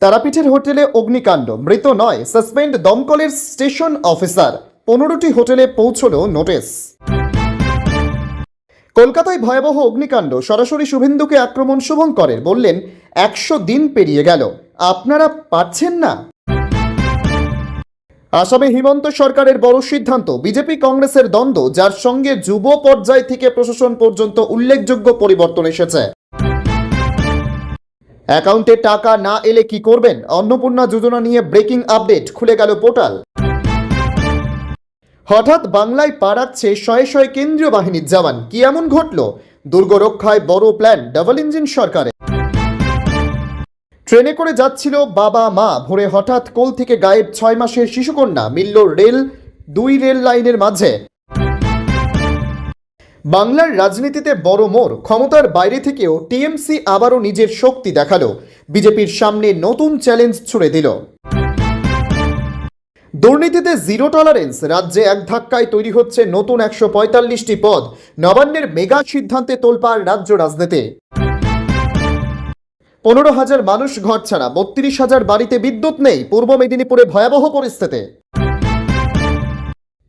তারাপীঠের হোটেলে অগ্নিকাণ্ড, মৃত নয় সাসপেন্ড দমকলের স্টেশন অফিসার। 15টি হোটেলে পৌঁছল নোটিশ। কলকাতায় ভয়াবহ অগ্নিকাণ্ড, সরাসরি শুভেন্দুকে আক্রমণ শুভঙ্করের, বললেন 100 দিন পেরিয়ে গেল, আপনারা পারছেন না। আসামে হিমন্ত সরকারের বড় সিদ্ধান্ত, বিজেপি কংগ্রেসের দ্বন্দ্ব, যার সঙ্গে যুব পর্যায় থেকে প্রশাসন পর্যন্ত উল্লেখযোগ্য পরিবর্তন এসেছে। অ্যাকাউন্টে টাকা না এলে কি করবেন, অন্নপূর্ণা যোজনা নিয়ে ব্রেকিং আপডেট, খুলে গেল পোর্টাল। হঠাৎ বাংলায় পা রাখছে শয়ে শয়ে কেন্দ্রীয় বাহিনীর জওয়ান, কি এমন ঘটল? দুর্গ রক্ষায় বড় প্ল্যান ডাবল ইঞ্জিন সরকারের। ট্রেনে করে যাচ্ছিল বাবা মা, ভোরে হঠাৎ কোল থেকে গায়েব 6 মাসের শিশুকন্যা, মিলল দুই রেল লাইনের মাঝে। বাংলার রাজনীতিতে বড় মোড়, ক্ষমতার বাইরে থেকেও টিএমসি আবারও নিজের শক্তি দেখালো, বিজেপির সামনে নতুন চ্যালেঞ্জ ছুড়ে দিল। দুর্নীতিতে জিরো টলারেন্স, রাজ্যে এক ধাক্কায় তৈরি হচ্ছে নতুন 145টি পদ, নবান্নের মেগা সিদ্ধান্তে তোলপাড় রাজ্য রাজনীতি। 15,000 মানুষ ঘরছাড়া, 32,000 বাড়িতে বিদ্যুৎ নেই, পূর্ব মেদিনীপুরে ভয়াবহ পরিস্থিতি।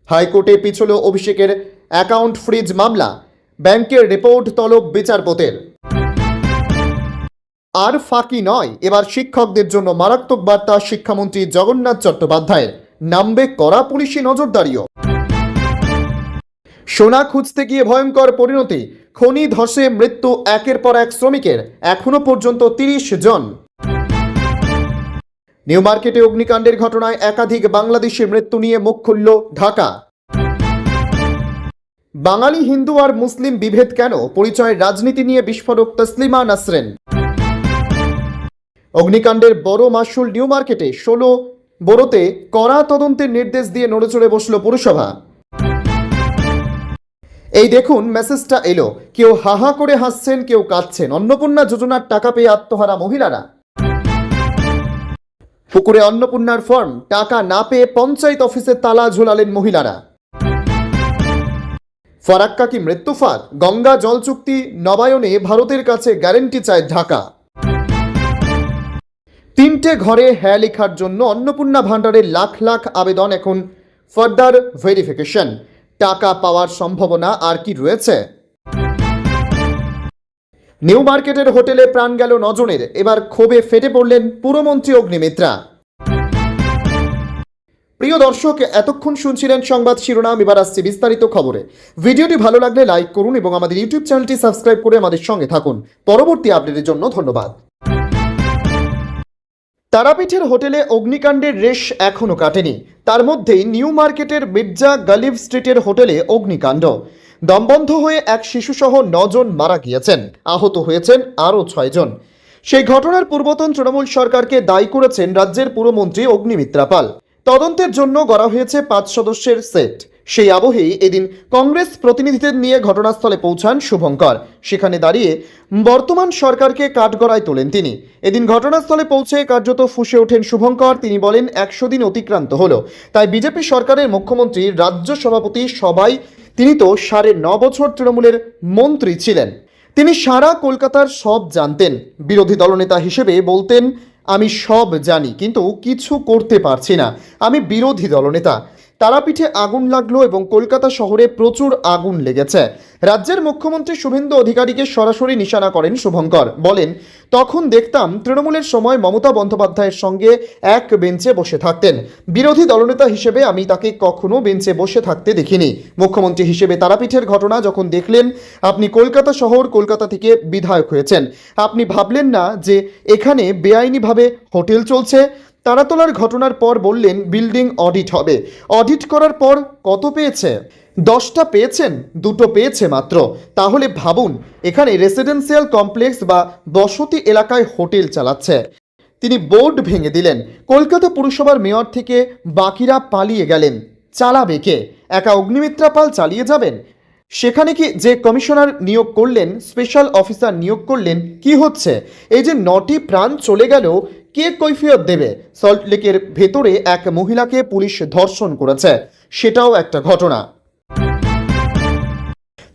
হাইকোর্টে পিছল অভিষেকের অ্যাকাউন্ট ফ্রিজ মামলা, ব্যাংকের রিপোর্ট তলব বিচারপতির। আর ফাঁকি নয়, এবার শিক্ষকদের জন্য মারাত্মক বার্তা শিক্ষামন্ত্রী জগন্নাথ চট্টোপাধ্যায়ের, নামবে কড়া পুলিশি নজরদারিও। সোনা খুঁজতে গিয়ে ভয়ঙ্কর পরিণতি, খনি ধসে মৃত্যু একের পর এক শ্রমিকের, এখনো পর্যন্ত 30 জন। নিউ মার্কেটে অগ্নিকাণ্ডের ঘটনায় একাধিক বাংলাদেশি মৃত্যু নিয়ে মুখ খুলল ঢাকা। বাঙালি হিন্দু আর মুসলিম বিভেদ কেন, পরিচয়ের রাজনীতি নিয়ে বিস্ফোরক তসলিমা নাসরিন। অগ্নিকাণ্ডের বড় মাসুল নিউ মার্কেটে, 16 বড়োতে কড়া তদন্তের নির্দেশ দিয়ে নড়েচড়ে বসল পুরসভা। এই দেখুন মেসেজটা এলো, কেউ হাহা করে হাসছেন, কেউ কাঁদছেন, অন্নপূর্ণা যোজনার টাকা পেয়ে আত্মহারা মহিলারা। পুকুরে অন্নপূর্ণার ফর্ম, টাকা না পেয়ে পঞ্চায়েত অফিসে তালা ঝোলালেন মহিলারা। ফারাক্কা কি মৃত্যু ফাঁদ, গঙ্গা জল চুক্তি নবায়নে ভারতের কাছে গ্যারেন্টি চায় ঢাকা। 3টে ঘরে হ্যাঁ লেখার জন্য অন্নপূর্ণা ভান্ডারের লাখ লাখ আবেদন, এখন ফার্দার ভেরিফিকেশন, টাকা পাওয়ার সম্ভাবনা আর কি রয়েছে? নিউ মার্কেটের হোটেলে প্রাণ গেল 9 জনের, এবার ক্ষোভে ফেটে পড়লেন পুরমন্ত্রী অগ্নিমিত্রা। প্রিয় দর্শক, এতক্ষণ শুনছিলেন সংবাদ শিরোনাম, এবার আসছে বিস্তারিত খবরে। ভিডিওটি ভালো লাগলে লাইক করুন এবং আমাদের ইউটিউব চ্যানেলটি সাবস্ক্রাইব করে আমাদের সঙ্গে থাকুন। পরবর্তী আপডেটের জন্য ধন্যবাদ। তারাপীঠের হোটেলে অগ্নিকাণ্ডের রেশ এখনও কাটেনি, তার মধ্যেই নিউ মার্কেটের মির্জা গালিব স্ট্রিটের হোটেলে অগ্নিকাণ্ড। দমবন্ধ হয়ে এক শিশুসহ 9 জন মারা গিয়েছেন, আহত হয়েছেন আরও 6 জন। সেই ঘটনার পূর্বতন তৃণমূল সরকারকে দায়ী করেছেন রাজ্যের পুরমন্ত্রী অগ্নিমিত্রা পাল। তদন্তের জন্য গড়া হয়েছে 5 সদস্যের সেট। সেই আবহেই এদিন কংগ্রেস প্রতিনিধিদের নিয়ে ঘটনাস্থলে পৌঁছান শুভঙ্কর। সেখানে দাঁড়িয়ে বর্তমান সরকারকে কাঠগড়ায় তোলেন তিনি। এদিন ঘটনাস্থলে পৌঁছে কার্যত ফুঁসে ওঠেন শুভঙ্কর। তিনি বলেন 100 দিন অতিক্রান্ত হলো, তাই বিজেপি সরকারের মুখ্যমন্ত্রী, রাজ্য সভাপতি সবাই, তিনি তো 9.5 বছর তৃণমূলের মন্ত্রী ছিলেন, তিনি সারা কলকাতার সব জানতেন। বিরোধী দলনেতা হিসেবে বলতেন, আমি সব জানি কিন্তু কিছু করতে পারছি না, আমি বিরোধী দলনেতা। তারাপীঠে আগুন লাগলো এবং কলকাতা শহরে প্রচুর আগুন লেগেছে। রাজ্যের মুখ্যমন্ত্রী শুভেন্দু অধিকারীকে সরাসরি নিশানা করেন শুভঙ্কর। বলেন, তখন দেখতাম তৃণমূলের সময় মমতা বন্দ্যোপাধ্যায়ের সঙ্গে এক বেঞ্চে বসে থাকতেন। বিরোধী দলনেতা হিসেবে আমি তাকে কখনো বেঞ্চে বসে থাকতে দেখিনি। মুখ্যমন্ত্রী হিসেবে তারাপীঠের ঘটনা যখন দেখলেন, আপনি কলকাতা শহর, কলকাতা থেকে বিধায়ক হয়েছেন, আপনি ভাবলেন না যে এখানে বেআইনিভাবে হোটেল চলছে? তারাতলার ঘটনার পর বললেন বিল্ডিং অডিট হবে। অডিট করার পর কত পেয়েছে? 10টা পেয়েছেন, 2টো পেয়েছে মাত্র। তাহলে ভাবুন, এখানে রেসিডেন্সিয়াল কমপ্লেক্স বা বসতি এলাকায় হোটেল চালাচ্ছে। তিনি বোর্ড ভেঙে দিলেন। কলকাতা পুরসভার মেয়র থেকে বাকিরা পালিয়ে গেলেন। চালাবে কে? একা অগ্নিমিত্রা পাল চালিয়ে যাবেন? সেখানে কি যে কমিশনার নিয়োগ করলেন, স্পেশাল অফিসার নিয়োগ করলেন, কি হচ্ছে? এই যে 9টি প্রাণ চলে গেল, কে কৈফিয়ত দেবে? সল্টলেকের ভেতরে এক মহিলাকে পুলিশ ধর্ষণ করেছে, সেটাও একটা ঘটনা।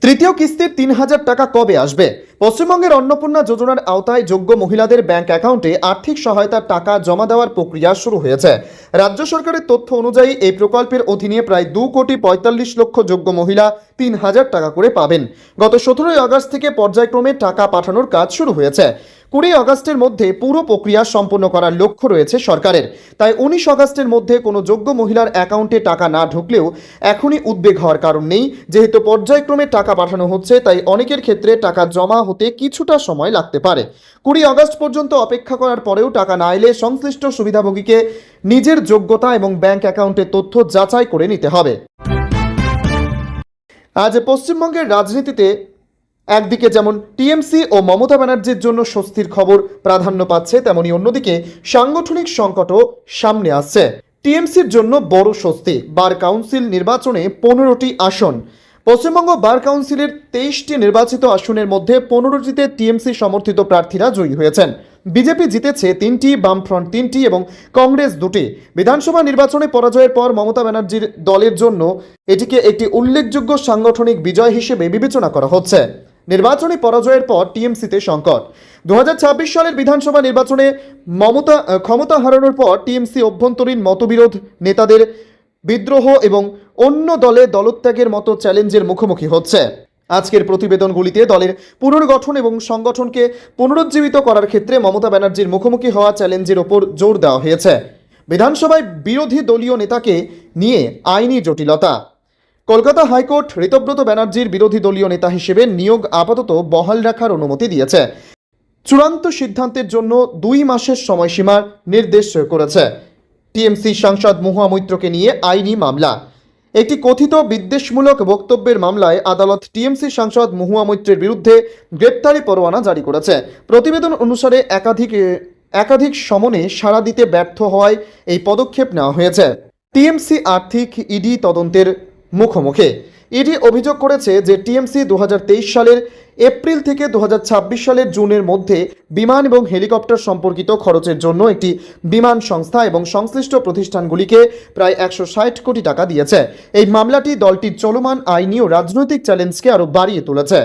তৃতীয় কিস্তির 3,000 টাকা কবে আসবে? পশ্চিমবঙ্গের অন্নপূর্ণা যোজনার আওতায় যোগ্য মহিলাদের ব্যাংক অ্যাকাউন্টে আর্থিক সহায়তার টাকা জমা দেওয়ার প্রক্রিয়া শুরু হয়েছে। রাজ্য সরকারের তথ্য অনুযায়ী এই প্রকল্পের অধীনে প্রায় 2,45,00,000 যোগ্য মহিলা 3,000 টাকা করে পাবেন। গত 17 আগস্ট থেকে পর্যায়ক্রমে টাকা পাঠানোর কাজ শুরু হয়েছে। 20 আগস্টের মধ্যে পুরো প্রক্রিয়া সম্পন্ন করার লক্ষ্য রয়েছে সরকারের। তাই 19 আগস্টের মধ্যে কোনো যোগ্য মহিলার অ্যাকাউন্টে টাকা না ঢুকলেও এখনই উদ্বেগ হওয়ার কারণ নেই। যেহেতু পর্যায়ক্রমে টাকা পাঠানো হচ্ছে, তাই অনেকের ক্ষেত্রে টাকা জমা হতে কিছুটা সময় লাগতে পারে। 20 আগস্ট পর্যন্ত অপেক্ষা করার পরেও টাকা না এলে সংশ্লিষ্ট সুবিধাভোগীকে নিজের যোগ্যতা এবং ব্যাংক অ্যাকাউন্টের তথ্য যাচাই করে নিতে হবে। আজ পশ্চিমবঙ্গের রাজনীতিতে একদিকে যেমন টিএমসি ও মমতা ব্যানার্জির জন্য স্বস্তির খবর প্রাধান্য পাচ্ছে, তেমনি অন্যদিকে সাংগঠনিক সংকটও সামনে আসছে। টিএমসির জন্য বড় স্বস্তি, বার কাউন্সিল নির্বাচনে 15টি আসন। পশ্চিমবঙ্গ বার কাউন্সিলের 23টি নির্বাচিত আসনের মধ্যে 15টিতে টিএমসি সমর্থিত প্রার্থীরা জয়ী হয়েছেন। বিজেপি জিতেছে 3টি, বামফ্রন্ট 3টি এবং কংগ্রেস 2টি। বিধানসভা নির্বাচনে পরাজয়ের পর মমতা ব্যানার্জির দলের জন্য এটিকে একটি উল্লেখযোগ্য সাংগঠনিক বিজয় হিসেবে বিবেচনা করা হচ্ছে। নির্বাচনী পরাজয়ের পর টিএমসিতে সংকট। 2026 সালের বিধানসভা নির্বাচনে ক্ষমতা হারানোর পর টিএমসি অভ্যন্তরীণ মতবিরোধ, নেতাদের বিদ্রোহ এবং অন্য দলে দলত্যাগের মতো চ্যালেঞ্জের মুখোমুখি হচ্ছে। আজকের প্রতিবেদনগুলিতে দলের পুনর্গঠন এবং সংগঠনকে পুনরুজ্জীবিত করার ক্ষেত্রে মমতা ব্যানার্জির মুখোমুখি হওয়া চ্যালেঞ্জের ওপর জোর দেওয়া হয়েছে। বিধানসভায় বিরোধী দলীয় নেতাকে নিয়ে আইনি জটিলতা। কলকাতা হাইকোর্ট ঋতব্রত ব্যানার্জির বিরোধী দলীয় নেতা হিসেবে নিয়োগ আপাতত বহাল রাখার অনুমতি দিয়েছে। চূড়ান্ত সিদ্ধান্তের জন্য 2 মাসের সময়সীমা নির্দেশ করেছে। টিএমসি সাংসদ মহুয়া মৈত্রকে নিয়ে আইনি মামলা। একটি কথিত বিদ্বেষমূলক বক্তব্যের মামলায় আদালত টিএমসি সাংসদ মহুয়া মৈত্রের বিরুদ্ধে গ্রেপ্তারি পরোয়ানা জারি করেছে। প্রতিবেদন অনুসারে একাধিক সমনে সাড়া দিতে ব্যর্থ হওয়ায় এই পদক্ষেপ নেওয়া হয়েছে। টিএমসি আর্থিক ইডি তদন্তের মুখোমুখি। ইডি অভিযোগ করেছে যে টিএমসি 2023 সালের এপ্রিল থেকে 2026 সালের জুনের মধ্যে বিমান এবং হেলিকপ্টার সম্পর্কিত খরচের জন্য একটি বিমান সংস্থা এবং সংশ্লিষ্ট প্রতিষ্ঠানগুলিকে প্রায় 160 কোটি টাকা দিয়েছে। এই মামলাটি দলটির চলমান আইনি ও রাজনৈতিক চ্যালেঞ্জকে আরও বাড়িয়ে তুলেছে।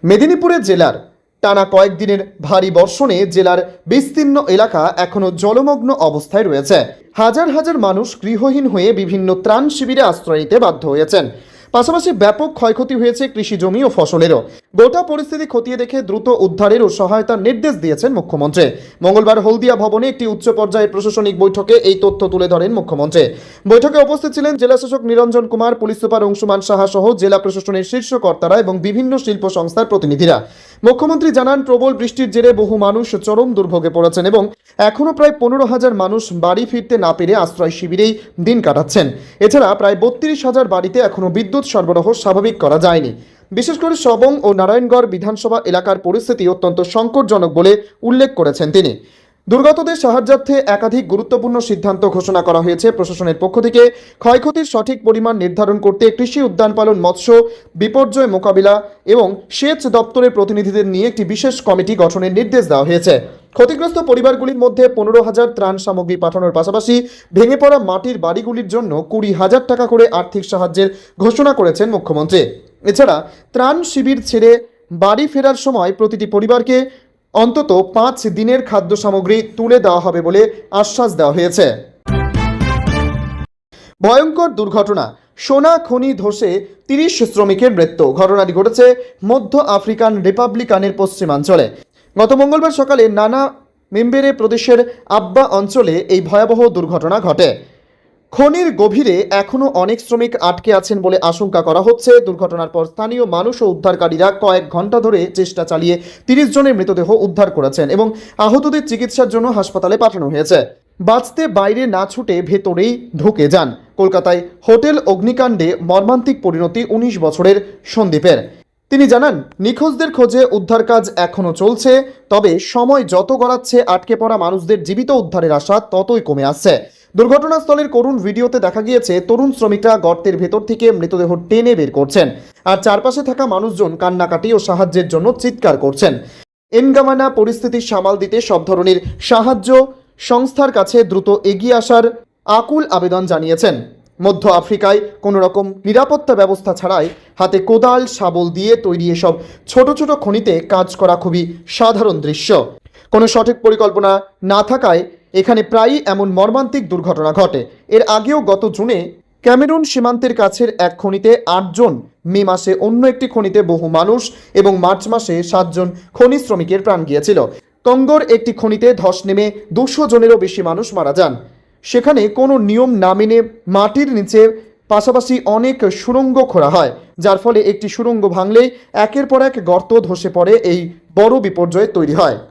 মেদিনীপুরের জেলার টানা কয়েকদিনের ভারী বর্ষণে জেলার বিস্তীর্ণ এলাকা এখনও জলমগ্ন অবস্থায় রয়েছে। হাজার হাজার মানুষ গৃহহীন হয়ে বিভিন্ন ত্রাণ শিবিরে আশ্রয় নিতে বাধ্য হয়েছেন। পাশাপাশি ব্যাপক ক্ষয়ক্ষতি হয়েছে কৃষি জমি ও ফসলেরও। গোটা পরিস্থিতি খতিয়ে দেখে দ্রুত উদ্ধারের ও সহায়তার নির্দেশ দিয়েছেন মুখ্যমন্ত্রী। মঙ্গলবার হলদিয়া ভবনে একটি উচ্চ পর্যায়ের প্রশাসনিক বৈঠকে এই তথ্য তুলে ধরেন মুখ্যমন্ত্রী। বৈঠকে উপস্থিত ছিলেন জেলাশাসক নিরঞ্জন কুমার, পুলিশ সুপার অংশুমান সাহা সহ জেলা প্রশাসনের শীর্ষ কর্তারা এবং বিভিন্ন শিল্প সংস্থার প্রতিনিধিরা। মুখ্যমন্ত্রী জানান, প্রবল বৃষ্টির জেরে বহু মানুষ চরম দুর্ভোগে পড়েছেন এবং এখনও প্রায় 15,000 মানুষ বাড়ি ফিরতে না পেরে আশ্রয় শিবিরেই দিন কাটাচ্ছেন। এছাড়া প্রায় 32,000 বাড়িতে এখনও বিদ্যুৎ সরবরাহ স্বাভাবিক করা যায়নি। বিশেষ করে সবং ও নারায়ণগড় বিধানসভা এলাকার পরিস্থিতি অত্যন্ত সংকটজনক বলে উল্লেখ করেছেন তিনি। দুর্গতদের সাহায্যার্থে একাধিক গুরুত্বপূর্ণ সিদ্ধান্ত ঘোষণা করা হয়েছে প্রশাসনের পক্ষ থেকে। ক্ষয়ক্ষতির সঠিক পরিমাণ নির্ধারণ করতে কৃষি, উদ্যান পালন, মৎস্য, বিপর্যয় মোকাবিলা এবং সেচ দপ্তরের প্রতিনিধিদের নিয়ে একটি বিশেষ কমিটি গঠনের নির্দেশ দেওয়া হয়েছে। ক্ষতিগ্রস্ত পরিবারগুলির মধ্যে 15,000 ত্রাণ সামগ্রী পাঠানোর পাশাপাশি ভেঙে পড়া মাটির বাড়িগুলির জন্য 20,000 টাকা করে আর্থিক সাহায্যের ঘোষণা করেছেন মুখ্যমন্ত্রী। এছাড়া ত্রাণ শিবির ছেড়ে বাড়ি ফেরার সময় প্রতিটি পরিবারকে অন্তত 5 দিনের খাদ্য সামগ্রী তুলে দেওয়া হবে বলে আশ্বাস দেওয়া হয়েছে। ভয়ঙ্কর দুর্ঘটনা, সোনা খনি ধসে 30 শ্রমিকের মৃত্যু। ঘটনাটি ঘটেছে মধ্য আফ্রিকান রিপাবলিকানের পশ্চিমাঞ্চলে। গত মঙ্গলবার সকালে নানা মেম্বেরে প্রদেশের আব্বা অঞ্চলে এই ভয়াবহ দুর্ঘটনা ঘটে। খনির গভীরে এখনও অনেক শ্রমিক আটকে আছেন বলে আশঙ্কা করা হচ্ছে। দুর্ঘটনার পর স্থানীয় মানুষ ও উদ্ধারকারীরা কয়েক ঘন্টা ধরে চেষ্টা চালিয়ে 30 জনের মৃতদেহ উদ্ধার করেছেন এবং আহতদের চিকিৎসার জন্য হাসপাতালে পাঠানো হয়েছে। বাঁচতে বাইরে না ছুটে ভেতরেই ঢুকে যান। কলকাতায় হোটেল অগ্নিকাণ্ডে মর্মান্তিক পরিণতি 19 বছরের সন্দীপের। তিনি জানান, নিখোঁজদের খোঁজে উদ্ধার কাজ এখনও চলছে, তবে সময় যত গড়াচ্ছে আটকে পড়া মানুষদের জীবিত উদ্ধারের আশা ততই কমে আসছে। দুর্ঘটনাস্থলের করুণ ভিডিওতে দেখা গিয়েছে তরুণ শ্রমিকরা গর্তের ভেতর থেকে মৃতদেহ টেনে বের করছেন, আর চারপাশে থাকা মানুষজন কান্নাকাটি ও সাহায্যের জন্য চিৎকার করছেন। এনগামানা পরিস্থিতি সামাল দিতে সব ধরনের সাহায্য সংস্থার কাছে দ্রুত এগিয়ে আসার আকুল আবেদন জানিয়েছেন। মধ্য আফ্রিকায় কোনো রকম নিরাপত্তা ব্যবস্থা ছাড়াই হাতে কোদাল শাবল দিয়ে তৈরি এসব ছোট ছোট খনিতে কাজ করা খুবই সাধারণ দৃশ্য। কোনো সঠিক পরিকল্পনা না থাকায় এখানে প্রায়ই এমন মর্মান্তিক দুর্ঘটনা ঘটে। এর আগেও গত জুনে ক্যামেরুন সীমান্তের কাছের এক খনিতে 8 জন, মে মাসে অন্য একটি খনিতে বহু মানুষ এবং মার্চ মাসে 7 জন খনি শ্রমিকের প্রাণ গিয়েছিল। কঙ্গোর একটি খনিতে ধস নেমে 200 জনেরও বেশি মানুষ মারা যান। সেখানে কোনো নিয়ম না মেনে মাটির নিচে পাশাপাশি অনেক সুড়ঙ্গ খোঁড়া হয়, যার ফলে একটি সুড়ঙ্গ ভাঙলেই একের পর এক গর্ত ধসে পড়ে এই বড় বিপর্যয় তৈরি হয়।